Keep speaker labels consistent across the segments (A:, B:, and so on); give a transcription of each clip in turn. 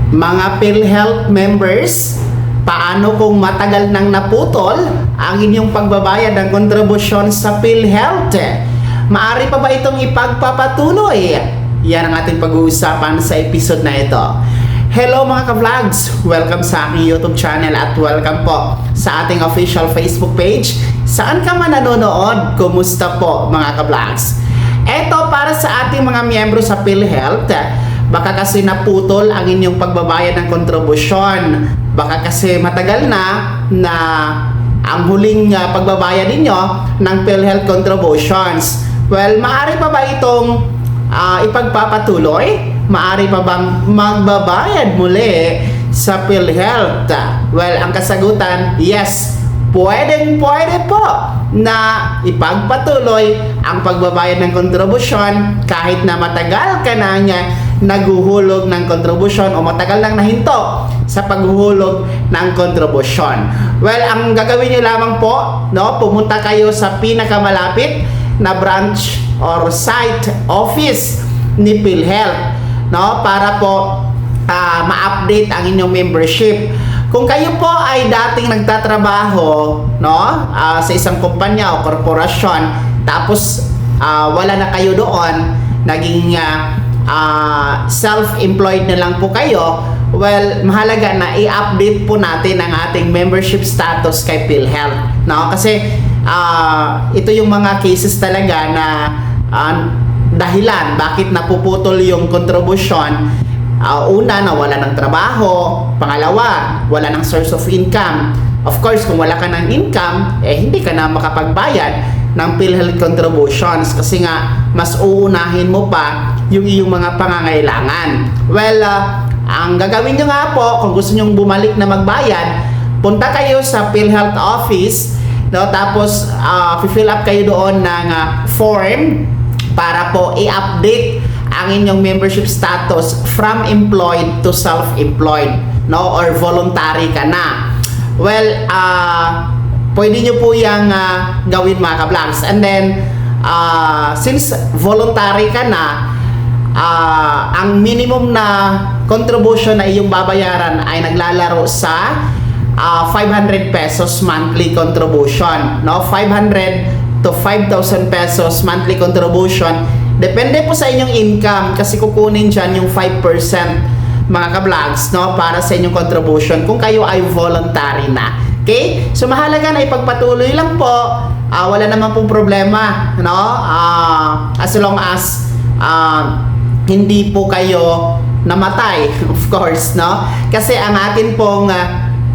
A: Mga PhilHealth members, paano kung matagal nang naputol ang inyong pagbabayad ng kontribusyon sa PhilHealth? Maaari pa ba itong ipagpapatuloy? Yan ang ating pag-uusapan sa episode na ito. Hello mga ka-vlogs! Welcome sa aking YouTube channel at welcome po sa ating official Facebook page. Saan ka man nanonood? Kumusta po mga ka-vlogs? Ito para sa ating mga miyembro sa PhilHealth. Baka kasi naputol ang inyong pagbabayad ng kontribusyon. Baka kasi matagal na ang huling pagbabayad ninyo ng PhilHealth contributions. Well, maaari pa ba itong ipagpapatuloy? Maaari pa bang magbabayad muli sa PhilHealth? Well, ang kasagutan, yes. Pwede po na ipagpatuloy ang pagbabayad ng kontribusyon kahit na matagal ka na naghuhulog ng kontribusyon o matagal nang nahinto sa paghuhulog ng kontribusyon. Well, ang gagawin niyo lamang po, pumunta kayo sa pinakamalapit na branch or site office ni PhilHealth, para po ma-update ang inyong membership. Kung kayo po ay dating nagtatrabaho sa isang kumpanya o korporasyon, tapos wala na kayo doon, naging self-employed na lang po kayo, well, mahalaga na i-update po natin ang ating membership status kay PhilHealth. Kasi ito yung mga cases talaga na dahilan bakit napuputol yung kontribusyon. Una, na wala ng trabaho. Pangalawa, wala ng source of income. Of course, kung wala ka ng income, hindi ka na makapagbayad ng PhilHealth contributions kasi nga mas uunahin mo pa yung iyong mga pangangailangan. Well, ang gagawin nyo nga po, kung gusto nyo bumalik na magbayad, punta kayo sa PhilHealth office, tapos fill up kayo doon ng form para po i-update ang inyong membership status from employed to self-employed, or voluntary ka na. Well, pwede nyo po yung gawin mga ka-vlogs. And then, since voluntary ka na, ang minimum na contribution na iyong babayaran ay naglalaro sa 500 pesos monthly contribution. 500 to 5,000 pesos monthly contribution. Depende po sa inyong income kasi kukunin dyan yung 5% mga ka-vlogs, para sa inyong contribution kung kayo ay voluntary na. Okay? So mahalaga na ipagpatuloy lang po. Wala naman pong problema, as long as hindi po kayo namatay, of course, Kasi ang atin pong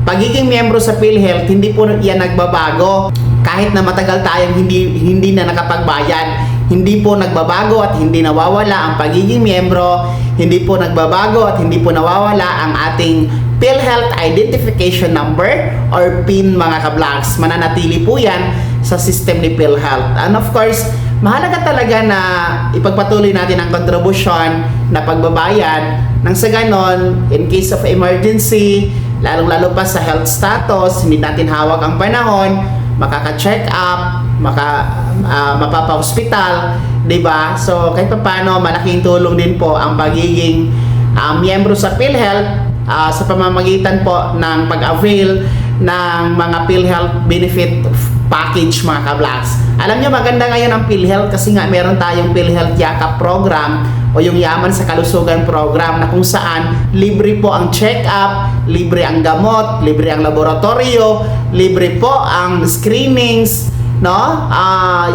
A: pagiging miyembro sa PhilHealth, hindi po yan nagbabago. Kahit na matagal tayong hindi na nakapagbayad, hindi po nagbabago at hindi nawawala ang pagiging miyembro, hindi po nagbabago at hindi po nawawala ang ating PhilHealth Identification Number or PIN mga ka-vlogs. Mananatili po yan sa system ni PhilHealth. And of course, mahalaga talaga na ipagpatuloy natin ang kontribusyon na pagbabayad nang sa ganon, in case of emergency, lalong-lalo pa sa health status, hindi natin hawak ang panahon, makaka-check up, mapapa-hospital, diba? So, kahit pa paano, malaking tulong din po ang pagiging miyembro sa PhilHealth sa pamamagitan po ng pag-avail ng mga PhilHealth benefit package mga ka-vlogs. Alam nyo, maganda ngayon ang PhilHealth kasi nga meron tayong PhilHealth Yakap program o yung Yaman sa Kalusugan program na kung saan libre po ang check-up, libre ang gamot, libre ang laboratorio, libre po ang screenings,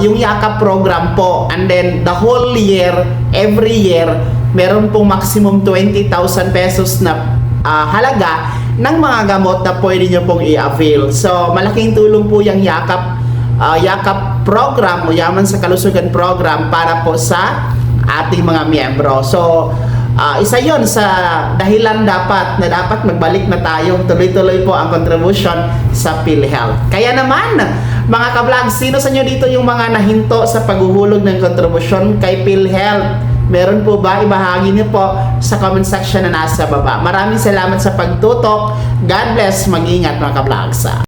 A: yung Yakap program po. And then the whole year, every year, meron pong maximum 20,000 pesos na halaga ng mga gamot na pwede nyo pong i-avail. So, malaking tulong po yung Yakap program o Yaman sa Kalusugan program para po sa ating mga miyembro. So, isa yon sa dahilan dapat magbalik na tayo, tuloy-tuloy po ang contribution sa PhilHealth. Kaya naman, mga ka-vlog, sino sa inyo dito yung mga nahinto sa paghuhulog ng kontribusyon kay PhilHealth? Meron po ba? Ibahagi niyo po sa comment section na nasa baba. Maraming salamat sa pagtutok. God bless. Mag-ingat mga ka-vlogs.